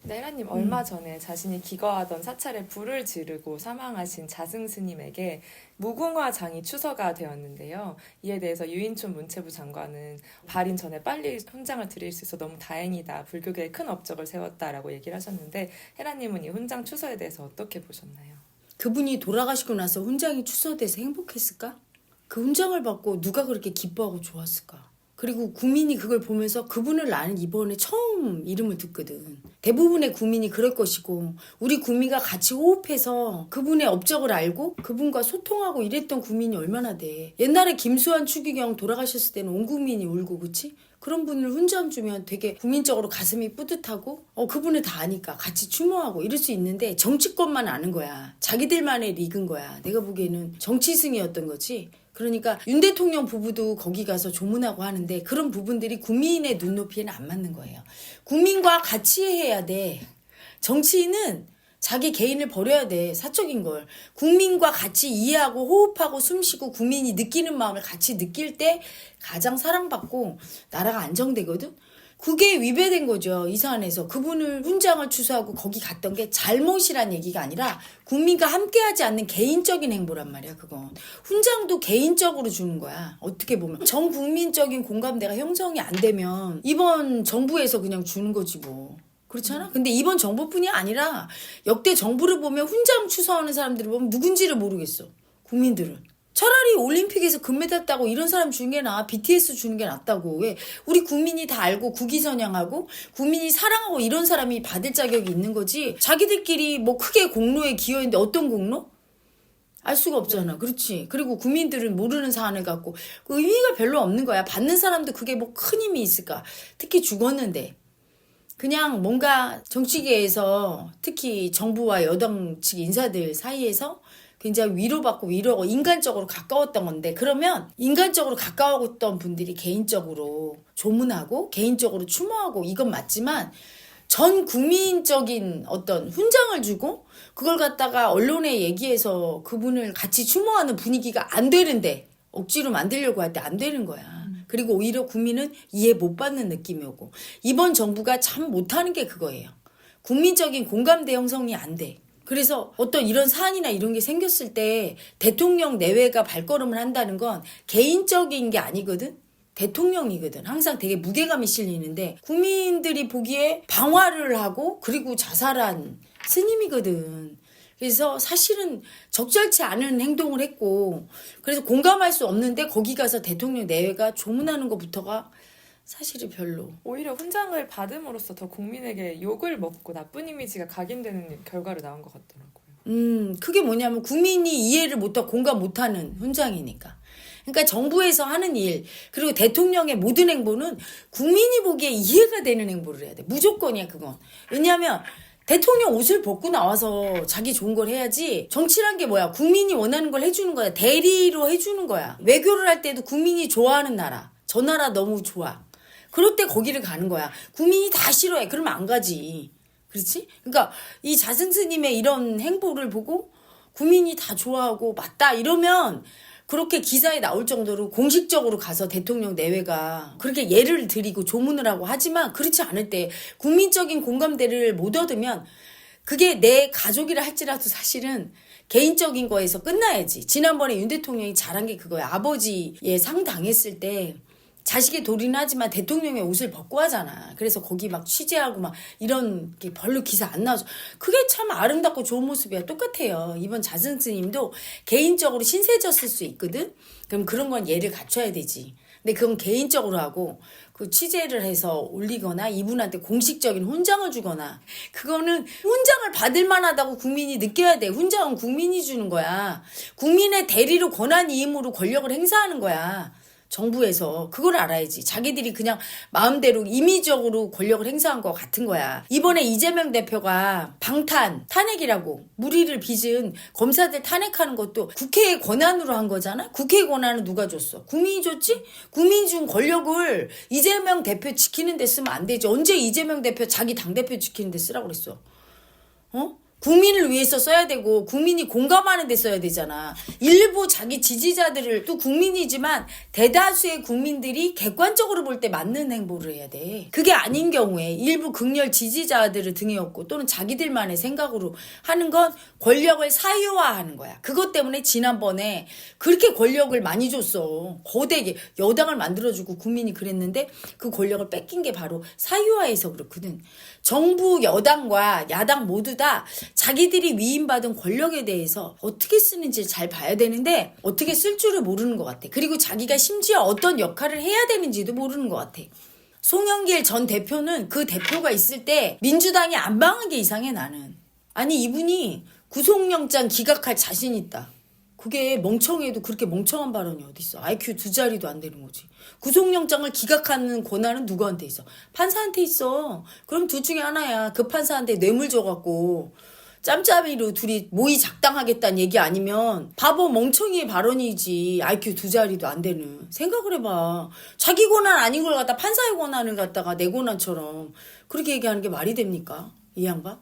네, 혜라님 얼마 전에 자신이 기거하던 사찰에 불을 지르고 사망하신 자승 스님에게 무궁화장이 추서가 되었는데요. 이에 대해서 유인촌 문체부 장관은 발인 전에 빨리 훈장을 드릴 수 있어 너무 다행이다. 불교계에 큰 업적을 세웠다라고 얘기를 하셨는데 혜라님은 이 훈장 추서에 대해서 어떻게 보셨나요? 그분이 돌아가시고 나서 훈장이 추서돼서 행복했을까? 그 훈장을 받고 누가 그렇게 기뻐하고 좋았을까? 그리고 국민이 그걸 보면서 그분을 나는 이번에 처음 이름을 듣거든. 대부분의 국민이 그럴 것이고 우리 국민과 같이 호흡해서 그분의 업적을 알고 그분과 소통하고 이랬던 국민이 얼마나 돼. 옛날에 김수환 추기경 돌아가셨을 때는 온 국민이 울고 그치? 그런 분을 훈장 주면 되게 국민적으로 가슴이 뿌듯하고 그분을 다 아니까 같이 추모하고 이럴 수 있는데 정치권만 아는 거야. 자기들만의 리그인 거야. 내가 보기에는 정치승이었던 거지. 그러니까 윤 대통령 부부도 거기 가서 조문하고 하는데 그런 부분들이 국민의 눈높이에는 안 맞는 거예요. 국민과 같이 해야 돼. 정치인은 자기 개인을 버려야 돼. 사적인 걸. 국민과 같이 이해하고 호흡하고 숨쉬고 국민이 느끼는 마음을 같이 느낄 때 가장 사랑받고 나라가 안정되거든. 그게 위배된 거죠. 이 사안에서. 그분을 훈장을 추수하고 거기 갔던 게 잘못이란 얘기가 아니라 국민과 함께하지 않는 개인적인 행보란 말이야. 그건. 훈장도 개인적으로 주는 거야. 어떻게 보면. 전 국민적인 공감대가 형성이 안 되면 이번 정부에서 그냥 주는 거지 뭐. 그렇잖아? 근데 이번 정부뿐이 아니라 역대 정부를 보면 훈장 추서하는 사람들을 보면 누군지를 모르겠어. 국민들은. 차라리 올림픽에서 금메달 따고 이런 사람 주는 게 나아. BTS 주는 게 낫다고. 왜? 우리 국민이 다 알고 국위선양하고 국민이 사랑하고 이런 사람이 받을 자격이 있는 거지. 자기들끼리 뭐 크게 공로에 기여했는데 어떤 공로? 알 수가 없잖아. 그렇지. 그리고 국민들은 모르는 사안을 갖고 그 의미가 별로 없는 거야. 받는 사람도 그게 뭐 큰 힘이 있을까. 특히 죽었는데. 그냥 뭔가 정치계에서 특히 정부와 여당 측 인사들 사이에서 굉장히 위로받고 위로하고 인간적으로 가까웠던 건데 그러면 인간적으로 가까웠던 분들이 개인적으로 조문하고 개인적으로 추모하고 이건 맞지만 전 국민적인 어떤 훈장을 주고 그걸 갖다가 언론에 얘기해서 그분을 같이 추모하는 분위기가 안 되는데 억지로 만들려고 할 때 안 되는 거야. 그리고 오히려 국민은 이해 못 받는 느낌이 오고 이번 정부가 참 못하는 게 그거예요. 국민적인 공감대 형성이 안 돼. 그래서 어떤 이런 사안이나 이런 게 생겼을 때 대통령 내외가 발걸음을 한다는 건 개인적인 게 아니거든. 대통령이거든. 항상 되게 무게감이 실리는데 국민들이 보기에 방화를 하고 그리고 자살한 스님이거든. 그래서 사실은 적절치 않은 행동을 했고 그래서 공감할 수 없는데 거기 가서 대통령 내외가 조문하는 것부터가 사실은 별로. 오히려 훈장을 받음으로써 더 국민에게 욕을 먹고 나쁜 이미지가 각인되는 결과로 나온 것 같더라고요. 그게 뭐냐면 국민이 이해를 못하고 공감 못하는 훈장이니까. 그러니까 정부에서 하는 일 그리고 대통령의 모든 행보는 국민이 보기에 이해가 되는 행보를 해야 돼. 무조건이야 그건. 왜냐하면 대통령 옷을 벗고 나와서 자기 좋은 걸 해야지. 정치란 게 뭐야? 국민이 원하는 걸 해주는 거야. 대리로 해주는 거야. 외교를 할 때도 국민이 좋아하는 나라. 저 나라 너무 좋아. 그럴 때 거기를 가는 거야. 국민이 다 싫어해. 그러면 안 가지. 그렇지? 그러니까 이 자승 스님의 이런 행보를 보고 국민이 다 좋아하고 맞다 이러면 그렇게 기사에 나올 정도로 공식적으로 가서 대통령 내외가 그렇게 예를 드리고 조문을 하고 하지만 그렇지 않을 때 국민적인 공감대를 못 얻으면 그게 내 가족이라 할지라도 사실은 개인적인 거에서 끝나야지. 지난번에 윤 대통령이 잘한 게 그거야. 아버지의 상 당했을 때 자식의 도리는 하지만 대통령의 옷을 벗고 하잖아. 그래서 거기 막 취재하고 막 이런 게 별로 기사 안 나와서 그게 참 아름답고 좋은 모습이야. 똑같아요. 이번 자승 스님도 개인적으로 신세졌을 수 있거든. 그럼 그런 건 예를 갖춰야 되지. 근데 그건 개인적으로 하고 그 취재를 해서 올리거나 이분한테 공식적인 훈장을 주거나 그거는 훈장을 받을 만하다고 국민이 느껴야 돼. 훈장은 국민이 주는 거야. 국민의 대리로 권한 이임으로 권력을 행사하는 거야. 정부에서 그걸 알아야지. 자기들이 그냥 마음대로 임의적으로 권력을 행사한 것 같은 거야. 이번에 이재명 대표가 탄핵이라고 무리를 빚은 검사들 탄핵하는 것도 국회의 권한으로 한 거잖아. 국회의 권한은 누가 줬어? 국민이 줬지? 국민이 준 권력을 이재명 대표 지키는 데 쓰면 안 되지. 언제 이재명 대표 자기 당대표 지키는 데 쓰라고 그랬어? 국민을 위해서 써야 되고 국민이 공감하는 데 써야 되잖아. 일부 자기 지지자들을 또 국민이지만 대다수의 국민들이 객관적으로 볼 때 맞는 행보를 해야 돼. 그게 아닌 경우에 일부 극렬 지지자들을 등에 업고 또는 자기들만의 생각으로 하는 건 권력을 사유화하는 거야. 그것 때문에 지난번에 그렇게 권력을 많이 줬어. 거대게 여당을 만들어주고 국민이 그랬는데 그 권력을 뺏긴 게 바로 사유화해서 그렇거든. 정부 여당과 야당 모두 다 자기들이 위임받은 권력에 대해서 어떻게 쓰는지 잘 봐야 되는데 어떻게 쓸 줄을 모르는 것 같아. 그리고 자기가 심지어 어떤 역할을 해야 되는지도 모르는 것 같아. 송영길 전 대표는 그 대표가 있을 때 민주당이 안 망한 게 이상해 나는. 아니 이분이 구속영장 기각할 자신 있다. 그게 멍청해도 그렇게 멍청한 발언이 어딨어. IQ 2자리도 안 되는 거지. 구속영장을 기각하는 권한은 누구한테 있어? 판사한테 있어. 그럼 둘 중에 하나야. 그 판사한테 뇌물 줘갖고 짬짬이로 둘이 모의 작당하겠다는 얘기 아니면 바보 멍청이의 발언이지. IQ 2자리도 안 되는. 생각을 해봐. 자기 권한 아닌 걸 갖다 판사의 권한을 갖다가 내 권한처럼 그렇게 얘기하는 게 말이 됩니까? 이 양반?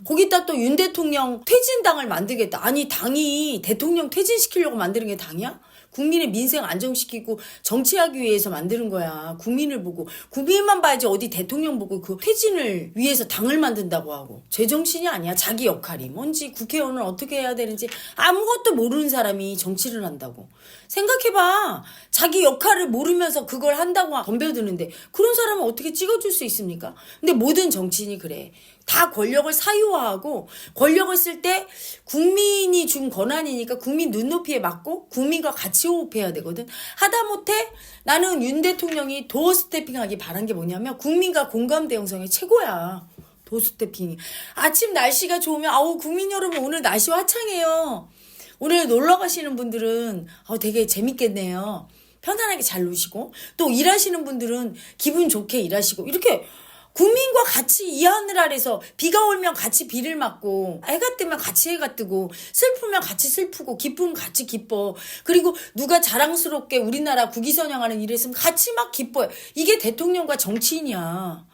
거기다 또 윤 대통령 퇴진당을 만들겠다. 아니 당이 대통령 퇴진시키려고 만드는 게 당이야? 국민의 민생 안정시키고 정치하기 위해서 만드는 거야. 국민을 보고. 국민만 봐야지 어디 대통령 보고 그 퇴진을 위해서 당을 만든다고 하고. 제정신이 아니야. 자기 역할이 뭔지 국회의원은 어떻게 해야 되는지 아무것도 모르는 사람이 정치를 한다고. 생각해봐. 자기 역할을 모르면서 그걸 한다고 덤벼드는데 그런 사람은 어떻게 찍어줄 수 있습니까? 근데 모든 정치인이 그래. 다 권력을 사유화하고 권력을 쓸 때 국민이 준 권한이니까 국민 눈높이에 맞고 국민과 같이 호흡해야 되거든. 하다못해 나는 윤 대통령이 도어 스태핑하기 바란 게 뭐냐면 국민과 공감대 형성이 최고야. 도어 스태핑이. 아침 날씨가 좋으면 아우 국민 여러분 오늘 날씨 화창해요. 오늘 놀러 가시는 분들은 되게 재밌겠네요. 편안하게 잘 노시고 또 일하시는 분들은 기분 좋게 일하시고 이렇게 국민과 같이 이 하늘 아래서 비가 오면 같이 비를 맞고 해가 뜨면 같이 해가 뜨고 슬프면 같이 슬프고 기쁘면 같이 기뻐. 그리고 누가 자랑스럽게 우리나라 국위선양하는 일을 했으면 같이 막 기뻐요. 이게 대통령과 정치인이야.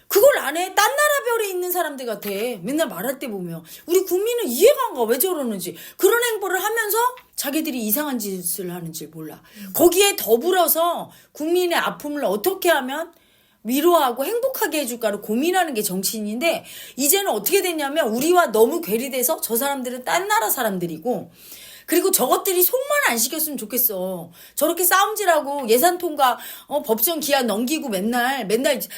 그걸 안 해. 딴 나라 별에 있는 사람들 같아. 맨날 말할 때 보면. 우리 국민은 이해가 안 가. 왜 저러는지. 그런 행보를 하면서 자기들이 이상한 짓을 하는지 몰라. 거기에 더불어서 국민의 아픔을 어떻게 하면 위로하고 행복하게 해줄까를 고민하는 게 정치인인데 이제는 어떻게 됐냐면 우리와 너무 괴리돼서 저 사람들은 딴 나라 사람들이고 그리고 저것들이 속만 안 시켰으면 좋겠어. 저렇게 싸움질하고 예산 통과 법정 기한 넘기고 맨날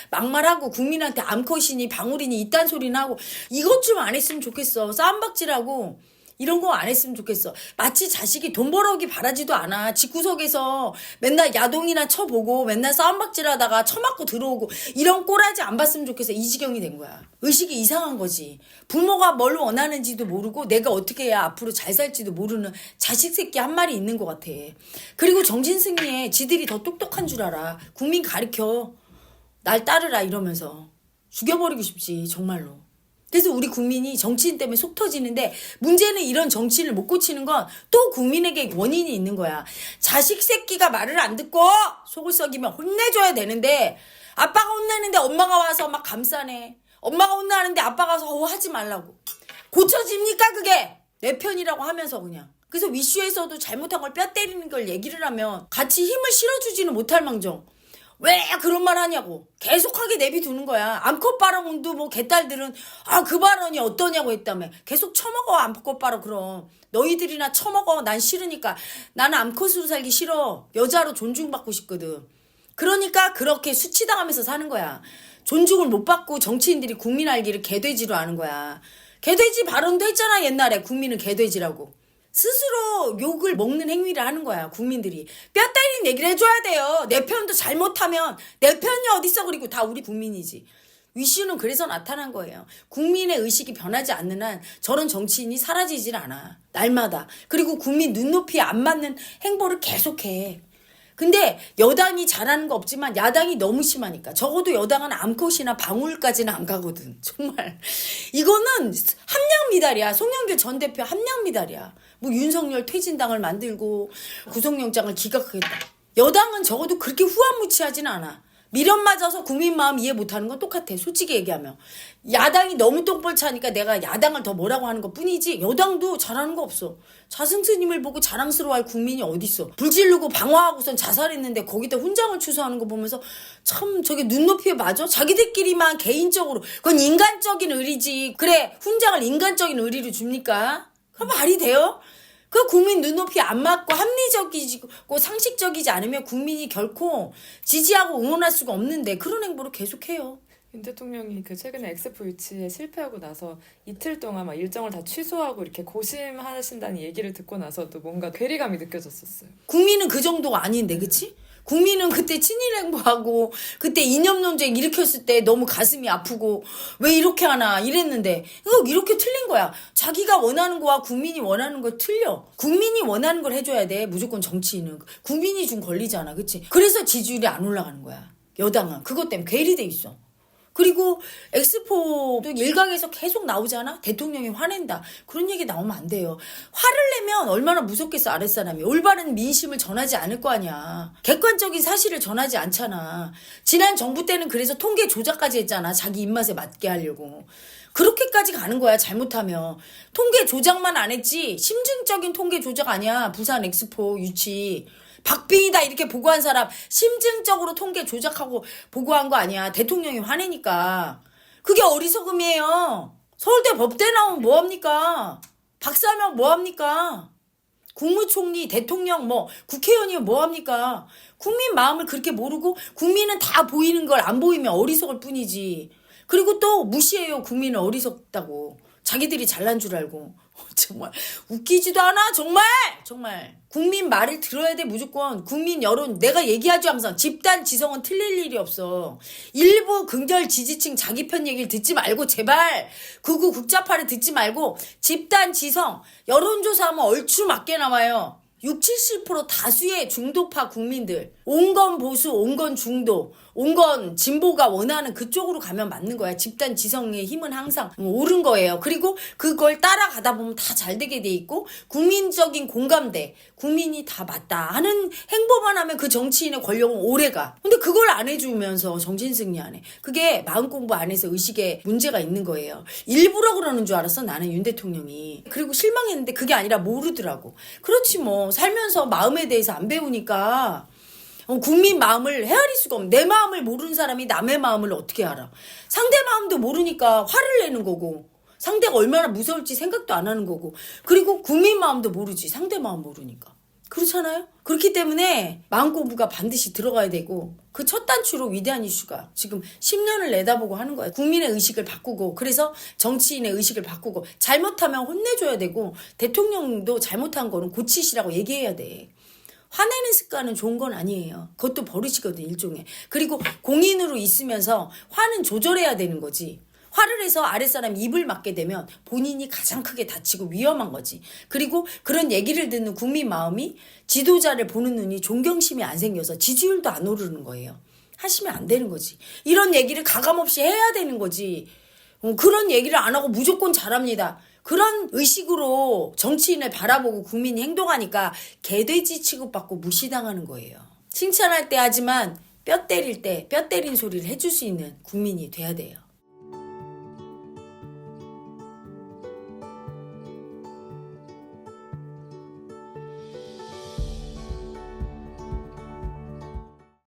막말하고 국민한테 암컷이니 방울이니 이딴 소리나 하고 이것 좀 안 했으면 좋겠어. 싸움박질하고 이런 거 안 했으면 좋겠어. 마치 자식이 돈 벌어오기 바라지도 않아. 집구석에서 맨날 야동이나 쳐보고 맨날 싸움박질하다가 쳐맞고 들어오고 이런 꼬라지 안 봤으면 좋겠어. 이 지경이 된 거야. 의식이 이상한 거지. 부모가 뭘 원하는지도 모르고 내가 어떻게 해야 앞으로 잘 살지도 모르는 자식 새끼 한 마리 있는 것 같아. 그리고 정신승리에 지들이 더 똑똑한 줄 알아. 국민 가르쳐. 날 따르라 이러면서. 죽여버리고 싶지 정말로. 그래서 우리 국민이 정치인 때문에 속 터지는데 문제는 이런 정치인을 못 고치는 건 또 국민에게 원인이 있는 거야. 자식 새끼가 말을 안 듣고 속을 썩이면 혼내줘야 되는데 아빠가 혼내는데 엄마가 와서 막 감싸네. 엄마가 혼나는데 아빠가 와서 하지 말라고. 고쳐집니까 그게? 내 편이라고 하면서 그냥. 그래서 위슈에서도 잘못한 걸 뼈 때리는 걸 얘기를 하면 같이 힘을 실어주지는 못할 망정. 왜 그런 말 하냐고 계속하게 내비두는 거야. 암컷 발언도 뭐 개딸들은 그 발언이 어떠냐고 했다며. 계속 처먹어 암컷 발언. 그럼 너희들이나 처먹어. 난 싫으니까. 나는 암컷으로 살기 싫어. 여자로 존중받고 싶거든. 그러니까 그렇게 수치당하면서 사는 거야. 존중을 못 받고 정치인들이 국민 알기를 개돼지로 하는 거야. 개돼지 발언도 했잖아 옛날에. 국민은 개돼지라고. 스스로 욕을 먹는 행위를 하는 거야 국민들이. 뼈 때리는 얘기를 해줘야 돼요. 내 편도 잘못하면 내 편이 어딨어. 그리고 다 우리 국민이지. 위슈는 그래서 나타난 거예요. 국민의 의식이 변하지 않는 한 저런 정치인이 사라지질 않아. 날마다. 그리고 국민 눈높이에 안 맞는 행보를 계속해. 근데 여당이 잘하는 거 없지만 야당이 너무 심하니까. 적어도 여당은 암컷이나 방울까지는 안 가거든. 정말. 이거는 함량미달이야. 송영길 전 대표 함량미달이야. 뭐 윤석열 퇴진당을 만들고 구속영장을 기각하겠다. 여당은 적어도 그렇게 후한무치하진 않아. 미련 맞아서 국민 마음 이해 못하는 건 똑같아. 솔직히 얘기하면. 야당이 너무 똥볼 차니까 내가 야당을 더 뭐라고 하는 것 뿐이지 여당도 잘하는 거 없어. 자승스님을 보고 자랑스러워할 국민이 어딨어. 불지르고 방화하고선 자살했는데 거기다 훈장을 취소하는 거 보면서 참 저게 눈높이에 맞아? 자기들끼리만 개인적으로. 그건 인간적인 의리지. 그래 훈장을 인간적인 의리로 줍니까? 그 말이 돼요? 그 국민 눈높이에 안 맞고 합리적이고 상식적이지 않으면 국민이 결코 지지하고 응원할 수가 없는데 그런 행보를 계속해요. 윤 대통령이 그 최근에 엑스포 유치에 실패하고 나서 이틀 동안 막 일정을 다 취소하고 이렇게 고심하신다는 얘기를 듣고 나서도 뭔가 괴리감이 느껴졌었어요. 국민은 그 정도가 아닌데 그치? 국민은 그때 친일 행보하고 그때 이념 논쟁 일으켰을 때 너무 가슴이 아프고 왜 이렇게 하나 이랬는데 이거 이렇게 틀린 거야. 자기가 원하는 거와 국민이 원하는 거 틀려. 국민이 원하는 걸 해줘야 돼. 무조건 정치인은. 국민이 준 권리잖아. 그치? 그래서 지지율이 안 올라가는 거야. 여당은. 그것 때문에 괴리돼 있어. 그리고 엑스포도 일각에서 계속 나오잖아. 대통령이 화낸다. 그런 얘기 나오면 안 돼요. 화를 내면 얼마나 무섭겠어 아랫사람이. 올바른 민심을 전하지 않을 거 아니야. 객관적인 사실을 전하지 않잖아. 지난 정부 때는 그래서 통계 조작까지 했잖아. 자기 입맛에 맞게 하려고. 그렇게까지 가는 거야 잘못하면. 통계 조작만 안 했지 심증적인 통계 조작 아니야. 부산 엑스포 유치. 박빙이다 이렇게 보고한 사람 심증적으로 통계 조작하고 보고한 거 아니야. 대통령이 화내니까. 그게 어리석음이에요. 서울대 법대 나오면 뭐합니까? 박사면 뭐합니까? 국무총리, 대통령, 국회의원이면 뭐합니까? 국민 마음을 그렇게 모르고 국민은 다 보이는 걸 안 보이면 어리석을 뿐이지. 그리고 또 무시해요. 국민은 어리석다고. 자기들이 잘난 줄 알고. 정말 웃기지도 않아. 정말 국민 말을 들어야 돼. 무조건 국민 여론 내가 얘기하죠 항상. 집단 지성은 틀릴 일이 없어. 일부 긍절 지지층 자기 편 얘기를 듣지 말고 제발 극우 국자파를 듣지 말고 집단 지성 여론조사하면 얼추 맞게 나와요. 60~70% 다수의 중도파 국민들 온건 보수 온건 중도 온건 진보가 원하는 그쪽으로 가면 맞는 거야. 집단 지성의 힘은 항상 옳은 거예요. 그리고 그걸 따라가다 보면 다 잘 되게 돼 있고 국민적인 공감대 국민이 다 맞다 하는 행보만 하면 그 정치인의 권력은 오래가. 근데 그걸 안 해주면서 정신승리 안 해. 그게 마음 공부 안 해서 의식에 문제가 있는 거예요. 일부러 그러는 줄 알았어 나는 윤 대통령이. 그리고 실망했는데 그게 아니라 모르더라고. 그렇지 뭐 살면서 마음에 대해서 안 배우니까 국민 마음을 헤아릴 수가 없네. 내 마음을 모르는 사람이 남의 마음을 어떻게 알아. 상대 마음도 모르니까 화를 내는 거고 상대가 얼마나 무서울지 생각도 안 하는 거고 그리고 국민 마음도 모르지 상대 마음 모르니까. 그렇잖아요? 그렇기 때문에 마음 공부가 반드시 들어가야 되고 그 첫 단추로 위대한 이슈가 지금 10년을 내다보고 하는 거예요. 국민의 의식을 바꾸고 그래서 정치인의 의식을 바꾸고 잘못하면 혼내줘야 되고 대통령도 잘못한 거는 고치시라고 얘기해야 돼. 화내는 습관은 좋은 건 아니에요. 그것도 버릇이거든 일종의. 그리고 공인으로 있으면서 화는 조절해야 되는 거지. 화를 해서 아랫사람 입을 맞게 되면 본인이 가장 크게 다치고 위험한 거지. 그리고 그런 얘기를 듣는 국민 마음이 지도자를 보는 눈이 존경심이 안 생겨서 지지율도 안 오르는 거예요. 하시면 안 되는 거지. 이런 얘기를 가감없이 해야 되는 거지. 그런 얘기를 안 하고 무조건 잘합니다. 그런 의식으로 정치인을 바라보고 국민이 행동하니까 개돼지 취급받고 무시당하는 거예요. 칭찬할 때 하지만 뼈 때릴 때 뼈 때린 소리를 해줄 수 있는 국민이 돼야 돼요.